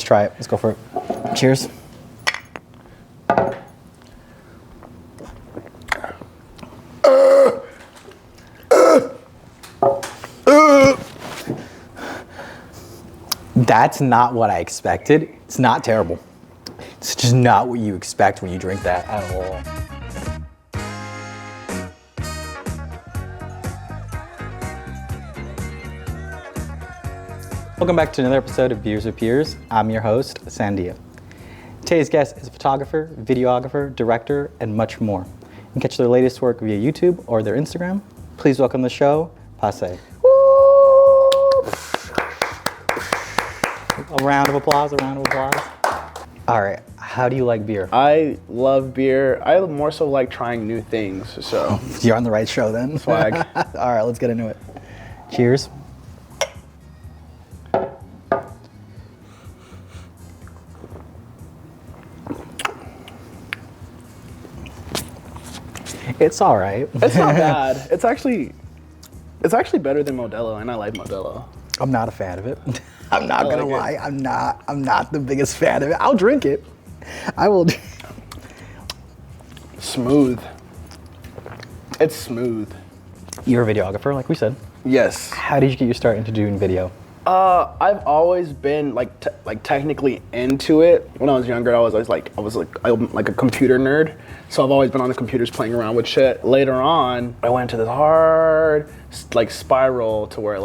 Let's try it. Let's go for it. Cheers. That's not what I expected. It's not terrible. It's just not what you expect when you drink that at all. Welcome back to another episode of Beers with Peers. I'm your host, Sandia. Today's guest is a photographer, videographer, director, and much more. You can catch their latest work via YouTube or their Instagram. Please welcome the show, Passe. A round of applause, a round of applause. All right, how do you like beer? I love beer. I more so like trying new things, so. You're on the right show then. Swag. All right, let's get into it. Cheers. It's all right. It's not bad. It's actually better than Modelo, and I like Modelo. I'm not a fan of it. I'm not gonna lie. I'm not the biggest fan of it. I'll drink it. I will. Smooth. It's smooth. You're a videographer, like we said. Yes. How did you get your start into doing video? I've always been technically into it. When I was younger, I was like a computer nerd. So I've always been on the computers playing around with shit. Later on, I went into this hard spiral to where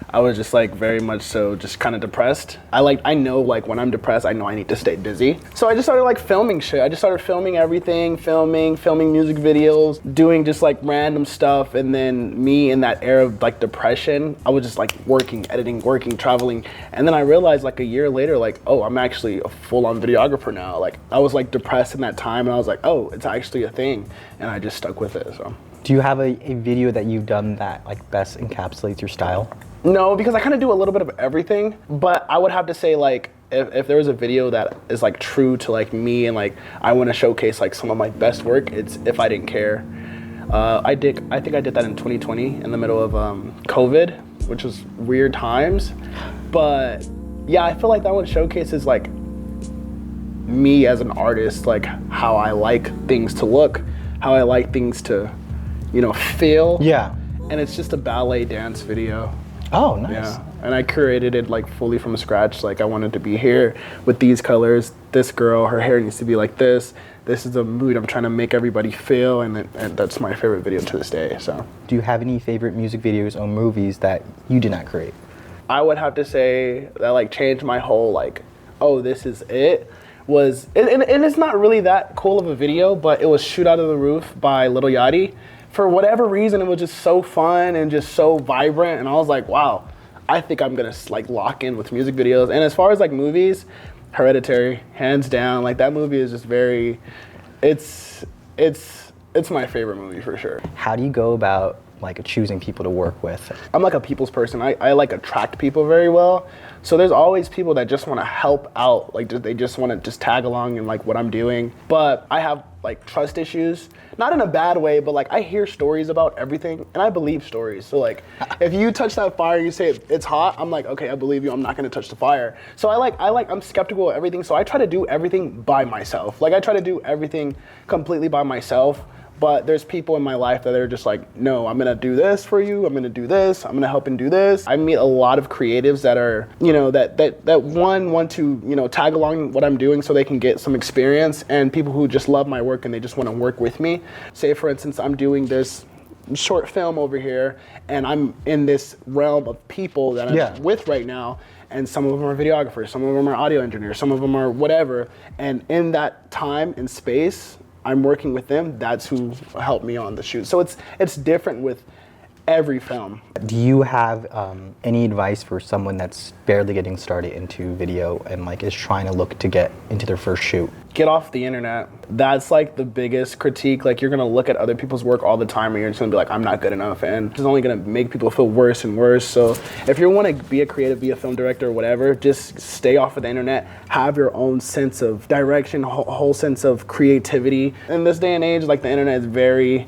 I was just very much so just kind of depressed. I know when I'm depressed, I know I need to stay busy. So I just started filming shit. I just started filming everything, filming music videos, doing just random stuff. And then me in that era of depression, I was just working, editing, traveling. And then I realized a year later, oh, I'm actually a full-on videographer now. I was depressed in that time, and I was like, oh, it's actually a thing. And I just stuck with it, so. Do you have a video that you've done that best encapsulates your style? No, because I kind of do a little bit of everything, but I would have to say if there was a video that is true to me and I want to showcase some of my best work, it's If I Didn't Care. I think I did that in 2020 in the middle of COVID, which was weird times, but yeah, I feel that one showcases me as an artist, how I like things to look, how I like things to, feel. Yeah. And it's just a ballet dance video. Oh, nice. Yeah, and I curated it fully from scratch. I wanted to be here with these colors. This girl, her hair needs to be like this. This is the mood I'm trying to make everybody feel, and that's my favorite video to this day. So. Do you have any favorite music videos or movies that you did not create? I would have to say that changed my whole oh, this is it. Was and it's not really that cool of a video, but it was Shoot Out of the Roof by Lil Yachty. For whatever reason, it was just so fun and just so vibrant, and I was like, wow, I think I'm gonna lock in with music videos. And as far as movies, Hereditary, hands down, that movie is just very, it's my favorite movie for sure. How do you go about choosing people to work with? I'm a people's person. I attract people very well. So there's always people that just want to help out. They just want to just tag along in what I'm doing. But I have trust issues, not in a bad way, but I hear stories about everything and I believe stories. So if you touch that fire, you say it's hot, I'm okay, I believe you, I'm not going to touch the fire. So I'm skeptical of everything. So I try to do everything by myself. I try to do everything completely by myself. But there's people in my life that are just no, I'm gonna do this for you, I'm gonna do this, I'm gonna help and do this. I meet a lot of creatives that are, that want to, tag along what I'm doing so they can get some experience, and people who just love my work and they just wanna work with me. Say for instance, I'm doing this short film over here and I'm in this realm of people that I'm with right now, and some of them are videographers, some of them are audio engineers, some of them are whatever, and in that time and space, I'm working with them, that's who helped me on the shoot. So it's different with every film. Do you have any advice for someone that's barely getting started into video and is trying to look to get into their first shoot? Get off the internet. That's the biggest critique. You're gonna look at other people's work all the time and you're just gonna be I'm not good enough, and it's only gonna make people feel worse and worse. So if you wanna be a creative, be a film director or whatever, just stay off of the internet, have your own sense of direction, whole sense of creativity. In this day and age, the internet is very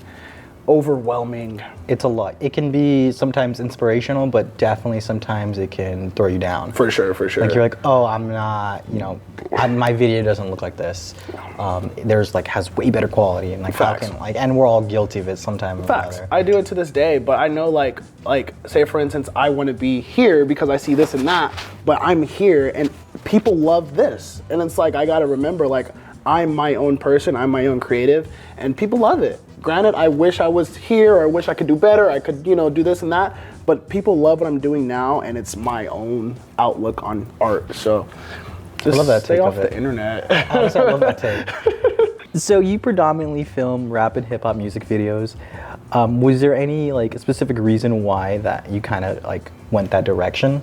overwhelming. It's a lot. It can be sometimes inspirational, but definitely sometimes it can throw you down. For sure. Like you're like, oh, I'm not, my video doesn't look like this. There's like has way better quality, and like Facts. how can and we're all guilty of it sometime or Facts. another. I do it to this day, but I know like say for instance, I want to be here because I see this and that, but I'm here and people love this, and it's like I got to remember like I'm my own person, I'm my own creative, and people love it. Granted, I wish I was here, or I wish I could do better, I could, do this and that, but people love what I'm doing now, and it's my own outlook on art, so just I love that stay take off of it. the internet. Honestly, I love that take. So you predominantly film rap and hip hop music videos. Was there any like specific reason why that you kind of like went that direction?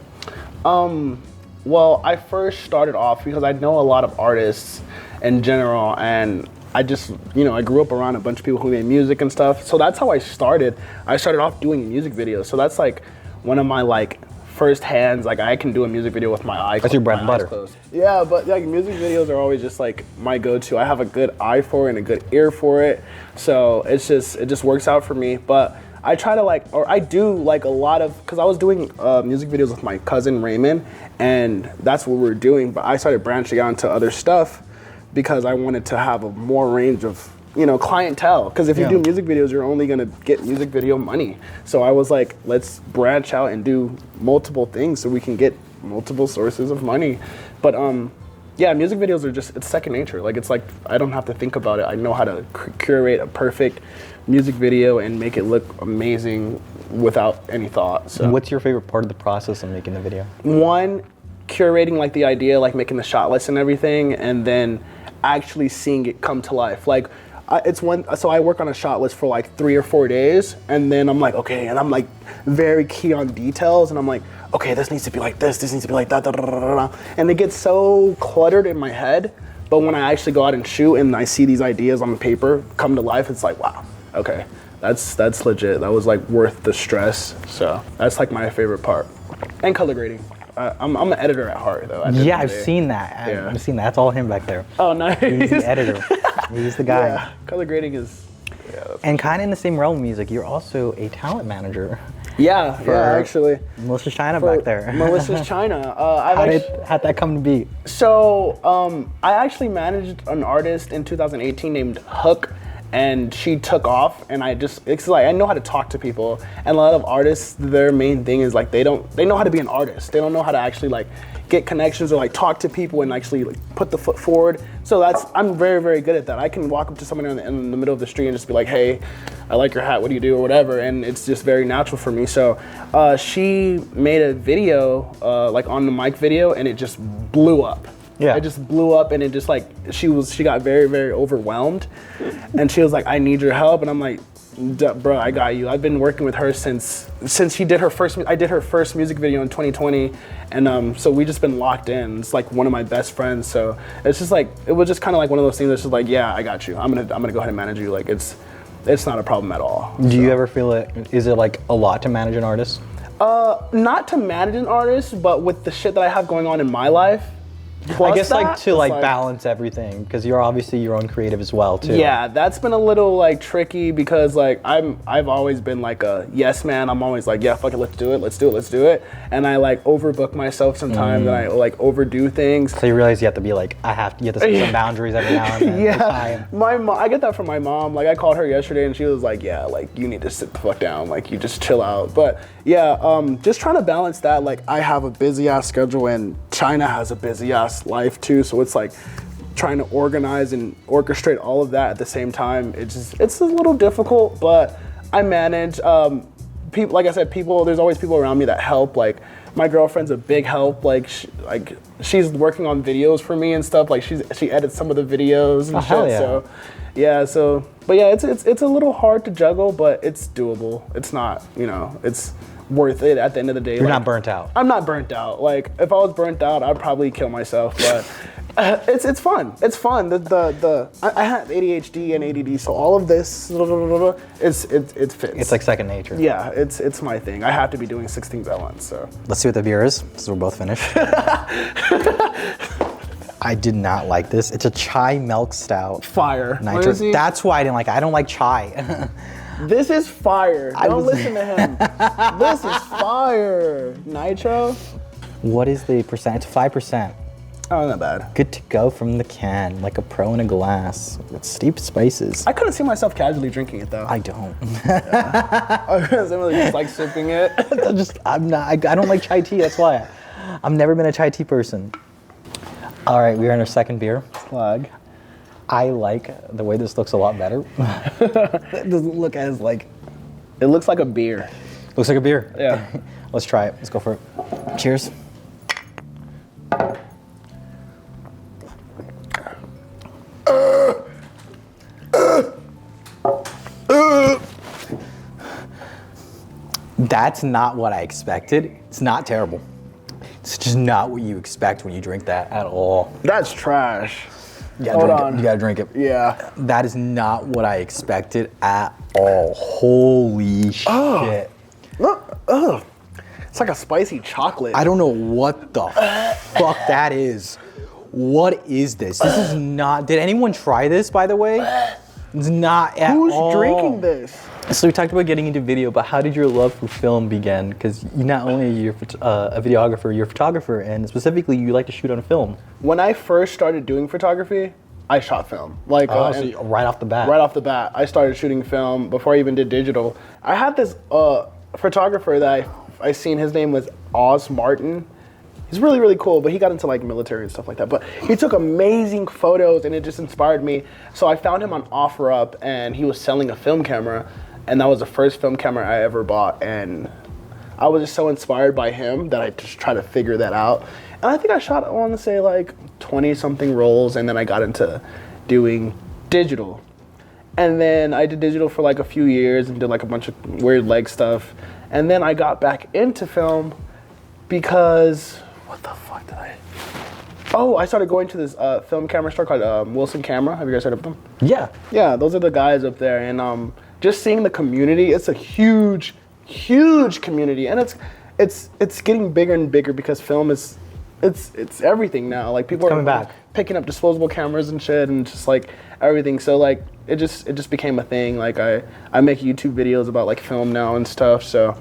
Well, I first started off because I know a lot of artists in general, and I just, I grew up around a bunch of people who made music and stuff. So that's how I started. I started off doing music videos. So that's like one of my like first hands, like I can do a music video with my eyes. That's your bread and butter. Yeah, but like music videos are always just like my go-to. I have a good eye for it and a good ear for it. So it just works out for me. But I try to I do like a lot of, because I was doing music videos with my cousin Raymond, and that's what we were doing. But I started branching out into other stuff because I wanted to have a more range of, clientele. Because if you do music videos, you're only gonna get music video money. So I was like, let's branch out and do multiple things so we can get multiple sources of money. But music videos are it's second nature. Like it's like, I don't have to think about it. I know how to curate a perfect music video and make it look amazing without any thought. So What's your favorite part of the process of making the video? one, curating like the idea, like making the shot list and everything, and then actually seeing it come to life. Like so I work on a shot list for like 3 or 4 days, and then I'm like, okay, and I'm like very key on details, and I'm like, okay, this needs to be like this needs to be like that, and it gets so cluttered in my head. But when I actually go out and shoot and I see these ideas on the paper come to life, it's like, wow, okay, that's legit. That was like worth the stress. So that's like my favorite part. And color grading. I'm an editor at heart, though. Yeah, I've seen that. I've seen that. That's all him back there. Oh, nice. He's the editor. He's the guy. Yeah, color grading is. And kind of in the same realm of music, you're also a talent manager. Yeah, actually. Melissa's China back there. Melissa's China. How'd that come to be? So I actually managed an artist in 2018 named Hook, and she took off, and it's like I know how to talk to people, and a lot of artists, their main thing is like they know how to be an artist. They don't know how to actually like get connections or like talk to people and actually like put the foot forward. So I'm very, very good at that. I can walk up to somebody in the middle of the street and just be like, hey, I like your hat, what do you do, or whatever, and it's just very natural for me. So she made a video, like on the mic video, and it just blew up. Yeah. It just blew up, and it just like, she got very, very overwhelmed, and she was like, I need your help, and I'm like, bro, I got you. I've been working with her since she did her first, I did her first music video in 2020, and so we just been locked in. It's like one of my best friends, so it's just like, it was just kind of like one of those things that's just like, yeah, I got you. I'm gonna go ahead and manage you. Like it's not a problem at all. Do you ever feel is it like a lot to manage an artist? Not to manage an artist, but with the shit that I have going on in my life, I guess like to like balance everything, because you're obviously your own creative as well too. Yeah, that's been a little like tricky, because like I've always been like a yes man. I'm always like, yeah, fuck it, let's do it. And I like overbook myself sometimes, and I like overdo things. So you realize you have to be like, you have to set some boundaries every now and then. Yeah, my mom, I get that from my mom. Like I called her yesterday, and she was like, yeah, like you need to sit the fuck down, like you just chill out. But yeah, just trying to balance that. Like I have a busy ass schedule, and China has a busy ass life too, so it's like trying to organize and orchestrate all of that at the same time. It's a little difficult, but I manage. People, like I said, there's always people around me that help. Like my girlfriend's a big help. Like she's working on videos for me and stuff. Like she edits some of the videos and shit. Hell yeah. So yeah, but yeah, it's a little hard to juggle, but it's doable. It's not, it's worth it at the end of the day. You're not burnt out. I'm not burnt out. Like if I was burnt out, I'd probably kill myself. But it's fun. It's fun. I have ADHD and ADD, so all of this it fits. It's like second nature. Yeah, it's my thing. I have to be doing 6 things at once. So let's see what the beer is, since we're both finished. I did not like this. It's a chai milk stout. Fire. Nitro. That's why I didn't like it. I don't like chai. This is fire. Don't listen to him. This is fire. Nitro? What is the percent? It's 5%. Oh, not bad. Good to go from the can, like a pro in a glass with steep spices. I couldn't see myself casually drinking it though. I don't. I really just like sipping it. I don't like chai tea, that's why. I've never been a chai tea person. All right, we are in our second beer. Flag. I like the way this looks a lot better. It doesn't look as like... It looks like a beer. Looks like a beer. Yeah. Let's try it. Let's go for it. Cheers. That's not what I expected. It's not terrible. It's just not what you expect when you drink that at all. That's trash. You gotta drink it. Yeah. That is not what I expected at all. Holy shit. Look, it's like a spicy chocolate. I don't know what the fuck that is. What is this? This is not, did anyone try this, by the way? It's not at all. Who's drinking this? So we talked about getting into video, but how did your love for film begin? Because you not only are a videographer, you're a photographer, and specifically you like to shoot on film. When I first started doing photography, I shot film. Like so right off the bat. Right off the bat, I started shooting film before I even did digital. I had this photographer that I seen. His name was Oz Martin. He's really, really cool, but he got into like military and stuff like that. But he took amazing photos, and it just inspired me. So I found him on OfferUp, and he was selling a film camera. And that was the first film camera I ever bought, and I was just so inspired by him that I just tried to figure that out. And I think I shot, I want to say like 20 something rolls, and then I got into doing digital. And then I did digital for like a few years and did like a bunch of weird leg stuff. And then I got back into film because, what the fuck did I? Oh, I started going to this film camera store called Wilson Camera. Have you guys heard of them? Yeah. Yeah, those are the guys up there, and just seeing the community, it's a huge, huge community, and it's getting bigger and bigger because film is, it's everything now. Like people coming back, picking up disposable cameras and shit, and just like everything. So like it just became a thing. Like I make YouTube videos about like film now and stuff. So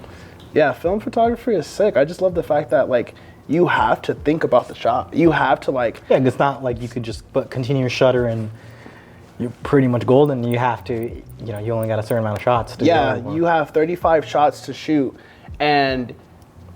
yeah, film photography is sick. I just love the fact that like you have to think about the shot. You have to like it's not like you could just continue your shutter and you're pretty much golden. You have to, you only got a certain amount of shots to do. You have 35 shots to shoot, and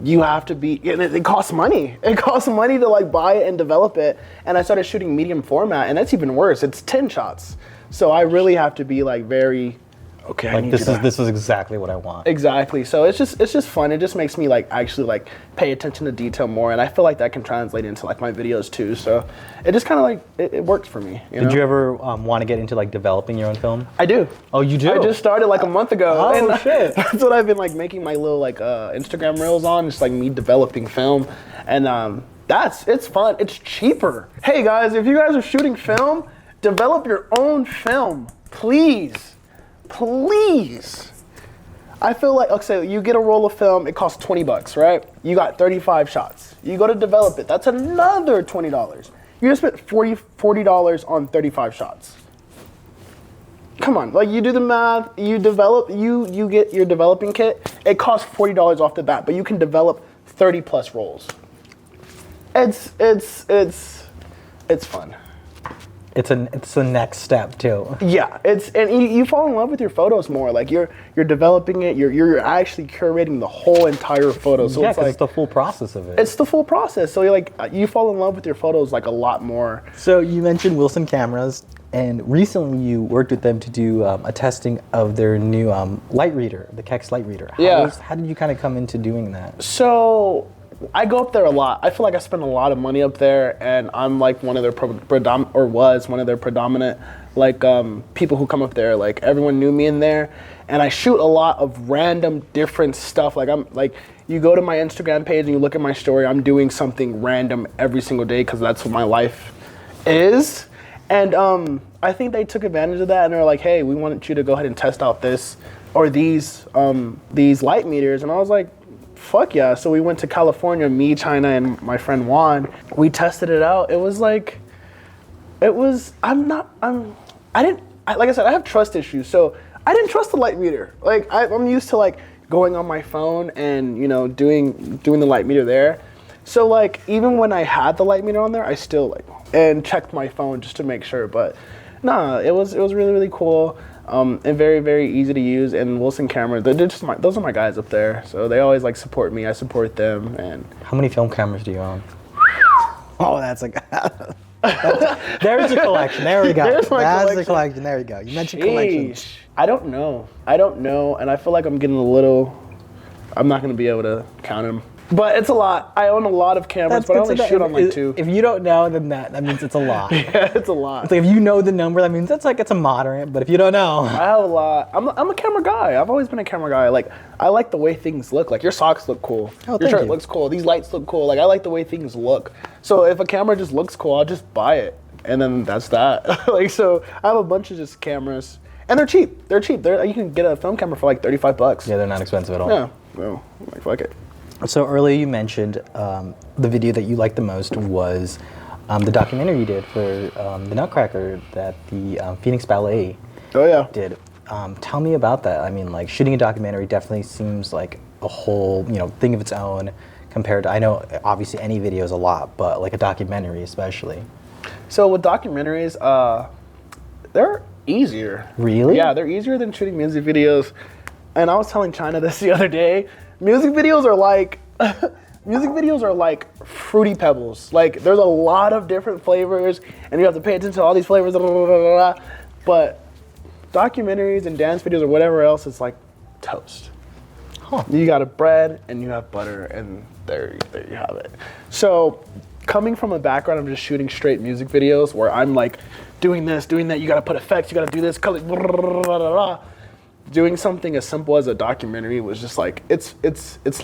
you have to be, and it costs money. It costs money to like buy it and develop it. And I started shooting medium format, and that's even worse. It's 10 shots. So I really have to be like very, okay, like this is exactly what I want. Exactly. So it's just fun. It just makes me like actually like pay attention to detail more, and I feel like that can translate into like my videos too. So it just kind of like it works for me. Did you ever want to get into like developing your own film? I do. Oh, you do? I just started like a month ago. Oh and shit! That's what I've been like making my little like Instagram reels on. Just like me developing film, and it's fun. It's cheaper. Hey guys, if you guys are shooting film, develop your own film, please. Please. I feel like, okay, you get a roll of film, it costs $20, right? You got 35 shots. You go to develop it, that's another $20. You just spent $40 on 35 shots. Come on, like you do the math, you develop, you get your developing kit, it costs $40 off the bat, but you can develop 30 plus rolls. It's fun. It's the next step too. Yeah, and you fall in love with your photos more. Like you're developing it. You're actually curating the whole entire photo. So it's the full process of it. It's the full process. So you fall in love with your photos like a lot more. So you mentioned Wilson Cameras, and recently you worked with them to do a testing of their new light reader, the Kex light reader. How did you kind of come into doing that? So I go up there a lot. I feel like I spend a lot of money up there, and I'm like one of their was one of their predominant like people who come up there. Like everyone knew me in there, and I shoot a lot of random different stuff. Like I'm like, you go to my Instagram page and you look at my story, I'm doing something random every single day because that's what my life is. And I think they took advantage of that, and they're like, hey, we want you to go ahead and test out this or these light meters. And I was like, fuck yeah. So we went to California, me, China, and my friend Juan. We tested it out. Like I said, I have trust issues. So I didn't trust the light meter. Like I'm used to like going on my phone and doing the light meter there. So like even when I had the light meter on there, I still like and checked my phone just to make sure. But nah, it was really really cool. And very, very easy to use. And Wilson Camera, those are my guys up there. So they always like support me. I support them. And how many film cameras do you own? Oh, that's like there's a collection. There we go. That's the collection. There we go. You mentioned collections. I don't know, and I feel like I'm getting a little. I'm not gonna be able to count them. But it's a lot. I own a lot of cameras, but I only shoot on like 2. If you don't know, then that means it's a lot. Yeah, it's a lot. It's like if you know the number, that means it's a moderate. But if you don't know, I have a lot. I'm a camera guy. I've always been a camera guy. Like I like the way things look. Like your socks look cool. Oh, your shirt looks cool. These lights look cool. Like I like the way things look. So if a camera just looks cool, I'll just buy it, and then that's that. Like so, I have a bunch of just cameras, and they're cheap. You can get a film camera for like $35. Yeah, they're not expensive at all. Yeah. Well, like fuck it. So earlier you mentioned the video that you liked the most was the documentary you did for the Nutcracker that the Phoenix Ballet did. Tell me about that. I mean, like shooting a documentary definitely seems like a whole thing of its own compared to, I know obviously any video is a lot, but like a documentary especially. So with documentaries, they're easier. Really? Yeah, they're easier than shooting music videos. And I was telling China this the other day. Music videos are like Fruity Pebbles. Like there's a lot of different flavors, and you have to pay attention to all these flavors. Blah, blah, blah, blah, blah. But documentaries and dance videos or whatever else, it's like toast. Huh. You got a bread and you have butter, and there you have it. So coming from a background of just shooting straight music videos, where I'm like doing this, doing that. You got to put effects. You got to do this. Color. Blah, blah, blah, blah, blah. Doing something as simple as a documentary was just like it's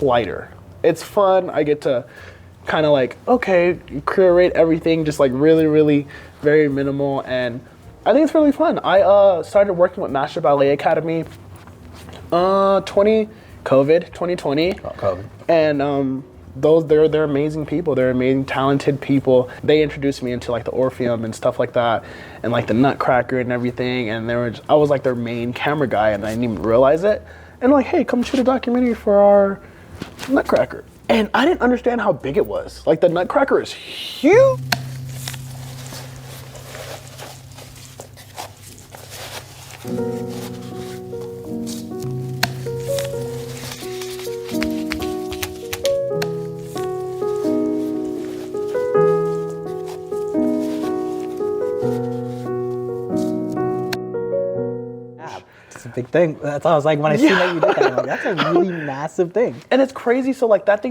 lighter. It's fun. I get to kind of like curate everything just like really really very minimal, and I think it's really fun. I started working with Master Ballet Academy 2020, and they're amazing people. They're amazing, talented people. They introduced me into like the Orpheum and stuff like that, and like the Nutcracker and everything. And I was like their main camera guy, and I didn't even realize it. And like, hey, come shoot a documentary for our Nutcracker. And I didn't understand how big it was. Like the Nutcracker is huge. It's a big thing. That's why I was like, when I seen that you did that, I'm like, that's a really massive thing. And it's crazy. So like that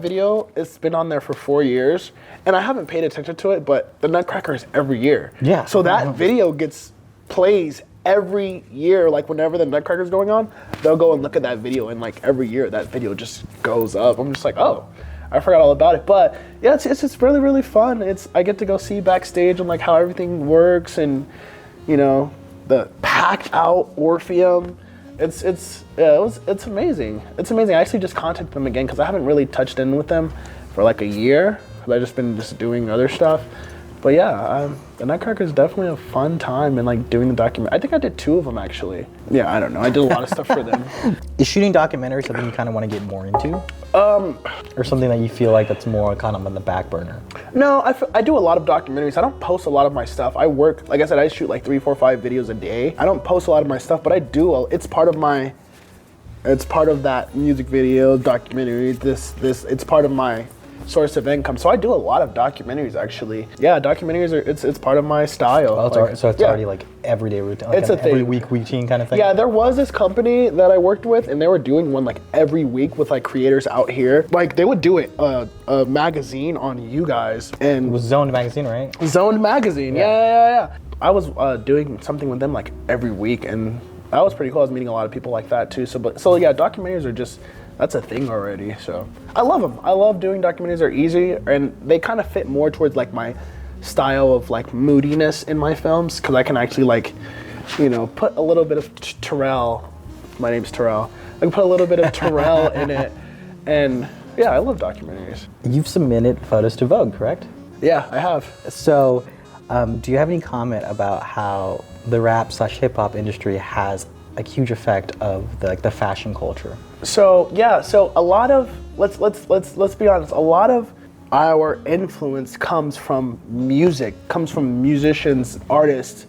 video, it's been on there for 4 years, and I haven't paid attention to it, but the Nutcracker is every year. Yeah. So that video plays every year. Like whenever the Nutcracker's going on, they'll go and look at that video, and like every year that video just goes up. I'm just like, oh, I forgot all about it. But yeah, it's really really fun. I get to go see backstage and like how everything works, and the packed out Orpheum. It's amazing. It's amazing. I actually just contacted them again because I haven't really touched in with them for like a year. I've just been doing other stuff. But yeah, the Nutcracker is definitely a fun time, and like doing the document. I think I did 2 of them actually. Yeah, I don't know. I did a lot of stuff for them. Is shooting documentaries something you kind of want to get more into? Or something that you feel like that's more kind of on the back burner? No, I do a lot of documentaries. I don't post a lot of my stuff. I work, like I said, I shoot like 3, 4, 5 videos a day. I don't post a lot of my stuff, but I do. It's part of that music video, documentary, it's part of my source of income. So I do a lot of documentaries actually. Yeah, documentaries it's part of my style. Oh, it's already like everyday routine. Like it's a thing. Every week routine kind of thing. Yeah, there was this company that I worked with, and they were doing one like every week with like creators out here. Like they would do it a magazine on you guys, and it was Zoned magazine, right? Zoned magazine. Yeah. I was doing something with them like every week, and that was pretty cool. I was meeting a lot of people like that too. So yeah, documentaries are just. That's a thing already, so. I love them. I love doing documentaries. They're easy, and they kind of fit more towards like my style of like moodiness in my films, because I can actually like, put a little bit of Terrell. My name's Terrell. I can put a little bit of Terrell in it, and yeah, I love documentaries. You've submitted photos to Vogue, correct? Yeah, I have. So, do you have any comment about how the rap/hip hop industry has like huge effect of the fashion culture? So yeah, so a lot of let's be honest. A lot of our influence comes from music, comes from musicians, artists,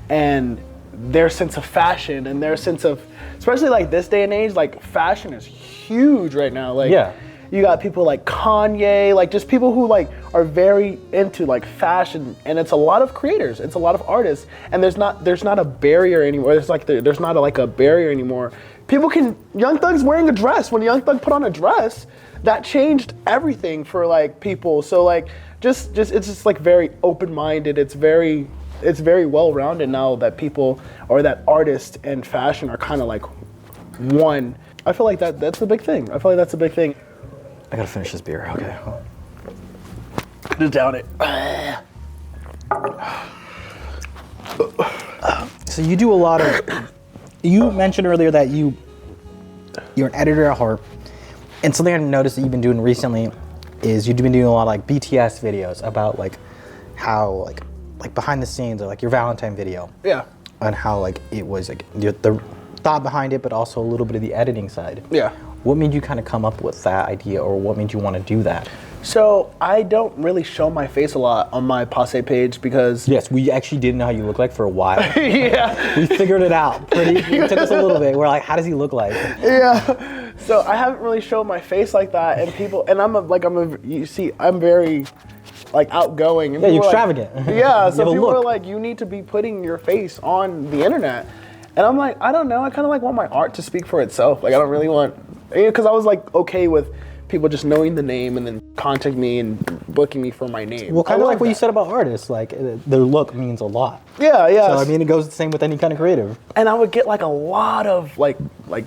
and their sense of fashion and their sense of, especially like this day and age, like fashion is huge right now. Like Yeah. you got people like Kanye, like just people who like are very into like fashion, and it's a lot of creators, it's a lot of artists, and there's not a barrier anymore. There's not like a barrier anymore. Young Thug's wearing a dress. When Young Thug put on a dress, that changed everything for like people. So like just it's just like very open-minded. It's very well-rounded now that people, or that artists and fashion are kind of like one. I feel like that's the big thing. I gotta finish this beer. Okay. Just down it. So you do a lot of. You mentioned earlier that you're an editor at heart, and something I noticed that you've been doing recently is you've been doing a lot of like BTS videos about like how like behind the scenes, or like your Valentine video. Yeah. And how like it was like the thought behind it, but also a little bit of the editing side. Yeah. What made you kind of come up with that idea, or what made you want to do that? So I don't really show my face a lot on my Passe page because Yes, we actually didn't know how you look like for a while. yeah. We figured it out. It took us a little bit. We're like, how does he look like? Yeah. So I haven't really shown my face like that, and people, and I'm very like outgoing. And Yeah, you're people are extravagant. Like, yeah. You So have a people are look. like, you need to be putting your face on the internet, and I'm like, I don't know. I kind of like want my art to speak for itself. Like I don't really want, because I was like okay with people just knowing the name and then contacting me and booking me for my name. Well, kind I of love like what you that. said about artists. Like their look means a lot. Yeah, yeah. So I mean, it goes the same with any kind of creative. And I would get like a lot of like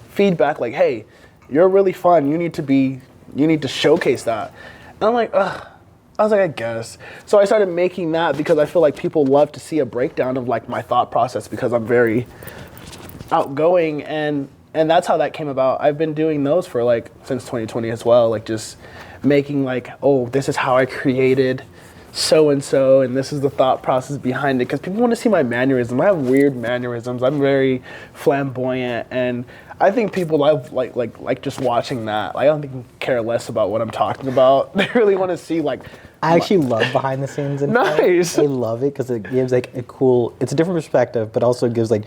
feedback, like, hey, you're really fun. You need to showcase that. And I'm like, ugh. I was like, I guess. So I started making that because I feel like people love to see a breakdown of like my thought process, because I'm very outgoing, and that's how that came about. I've been doing those for like since 2020 as well, like just making like, oh, this is how I created so and so, and this is the thought process behind it, because people want to see my mannerisms. I have weird mannerisms. I'm very flamboyant, and I think people love like just watching that. I don't think care less about what I'm talking about. They really want to see like. I actually love behind the scenes. Nice. I love it because it gives like it's a different perspective, but also gives like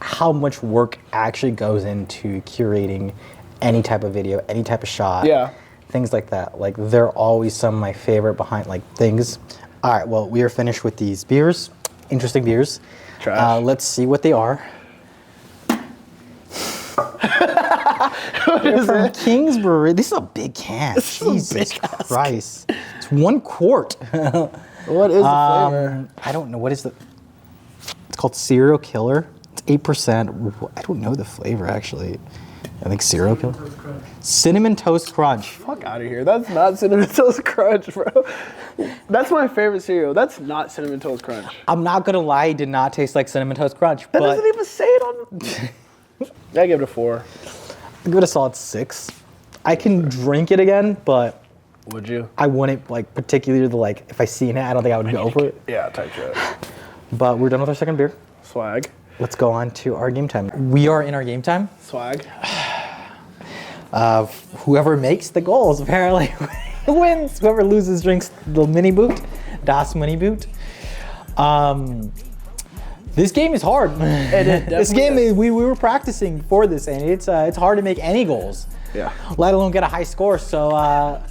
how much work actually goes into curating any type of video, any type of shot. Yeah. Things like that. Like they're always some of my favorite behind like things. All right, well, we are finished with these beers. Interesting beers. Trash. Let's see what they are. They're from Kingsbury. This is a big can. Jesus Christ. It's 1 quart. What is the flavor? I don't know. What is the... It's called Serial Killer. It's 8%. I don't know the flavor, actually. I think Serial Killer. Cinnamon Toast Crunch. Fuck out of here. That's not Cinnamon Toast Crunch, bro. That's my favorite cereal. That's not Cinnamon Toast Crunch. I'm not going to lie. It did not taste like Cinnamon Toast Crunch. That but doesn't even say it on... I give it a 4. I'll give it a solid 6. I can drink it again, but... Would you? I wouldn't, like, particularly, like, if I seen it, I don't think I would go for it. Yeah, type shit. But we're done with our second beer. Swag. Let's go on to our game time. We are in our game time. Swag. Whoever makes the goals, apparently, wins. Whoever loses drinks the mini boot. Das Mini Boot. This game is hard. This game is, we were practicing for this, and it's hard to make any goals. Yeah. Let alone get a high score. So,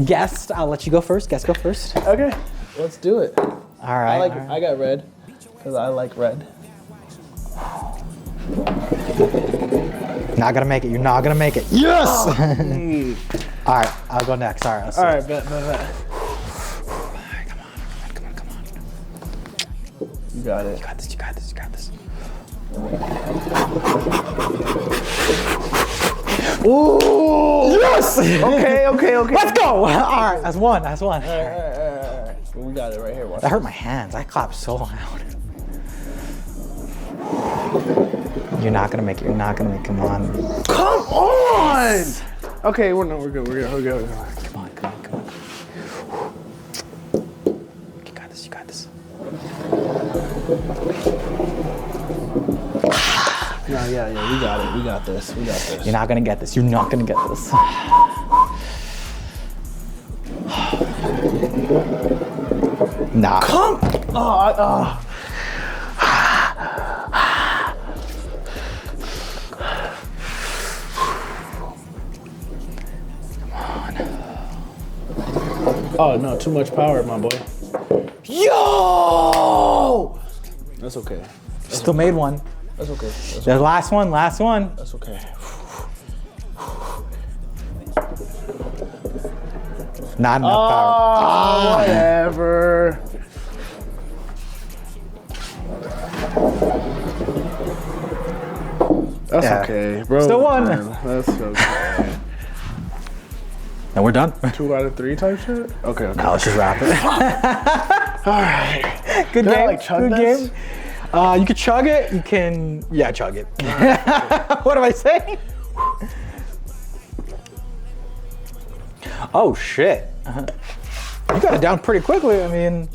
guest, I'll let you go first. Guest, go first. Okay. Let's do it. All right. I got red because I like red. Not gonna make it. You're not gonna make it. Yes. All right. I'll go next. All right. Let's see. All right, bet. Come on. You got it. You got this. Ooh! Yes! Okay. Let's go! All right, that's one. All right. We got it right here. Watch. That hurt my hands. I clapped so loud. You're not gonna make it. Come on. Come on! Okay, we're good. Come on. You got this. Nice. Yeah, we got it. We got this. You're not gonna get this. You're not gonna get this. Nah. Come! Oh no, too much power, my boy. Yo! That's okay. Still made one. That's okay. The last one. That's okay. Not enough power. Whatever. That's okay, bro. Still one. That's okay. And we're done. 2 out of 3 type shit? Okay. Now let's just wrap it. All right. Good Did I, game. like, chug Good this? game. You can chug it. You can, chug it. What am I saying? Oh shit! You got it down pretty quickly. I mean,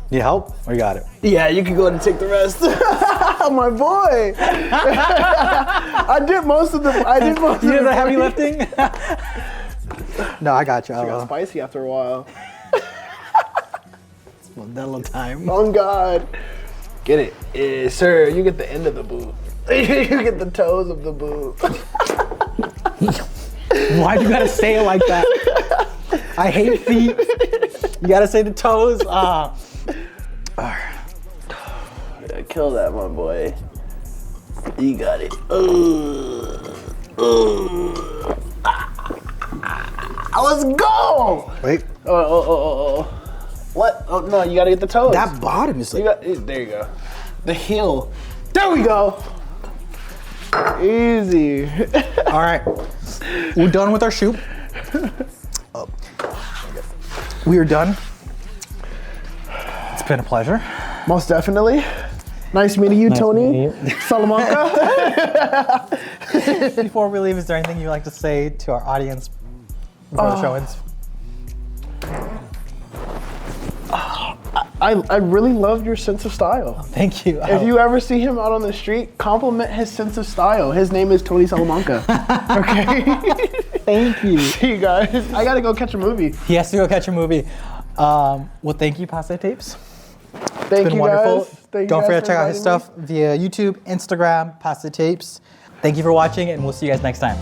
need help? Or you got it? Yeah, you can go ahead and take the rest. My boy. I did most of the. You did the heavy lifting. No, I got you. It got spicy after a while. Modelo time. On God. Get it. Yes, sir. You get the end of the boot. You get the toes of the boot. Why'd you gotta say it like that? I hate feet. You gotta say the toes. Kill that, my boy. You got it. Let's go. Wait. Oh. What? Oh no, you gotta get the toes. That bottom is like. There you go. The heel. There we go. Easy. All right. We're done with our shoot. We are done. It's been a pleasure. Most definitely. Nice meeting you, Tony. Meeting you. Salamanca. Before we leave, is there anything you'd like to say to our audience before the show ends? I really love your sense of style. Thank you. If you ever see him out on the street, compliment his sense of style. His name is Tony Salamanca. Okay? Thank you. See you guys. I gotta go catch a movie. He has to go catch a movie. Well, thank you, Pasta Tapes. Thank Been you wonderful. guys. Thank you Don't guys forget to for check out his inviting me. stuff via YouTube, Instagram, Pasta Tapes. Thank you for watching, and we'll see you guys next time.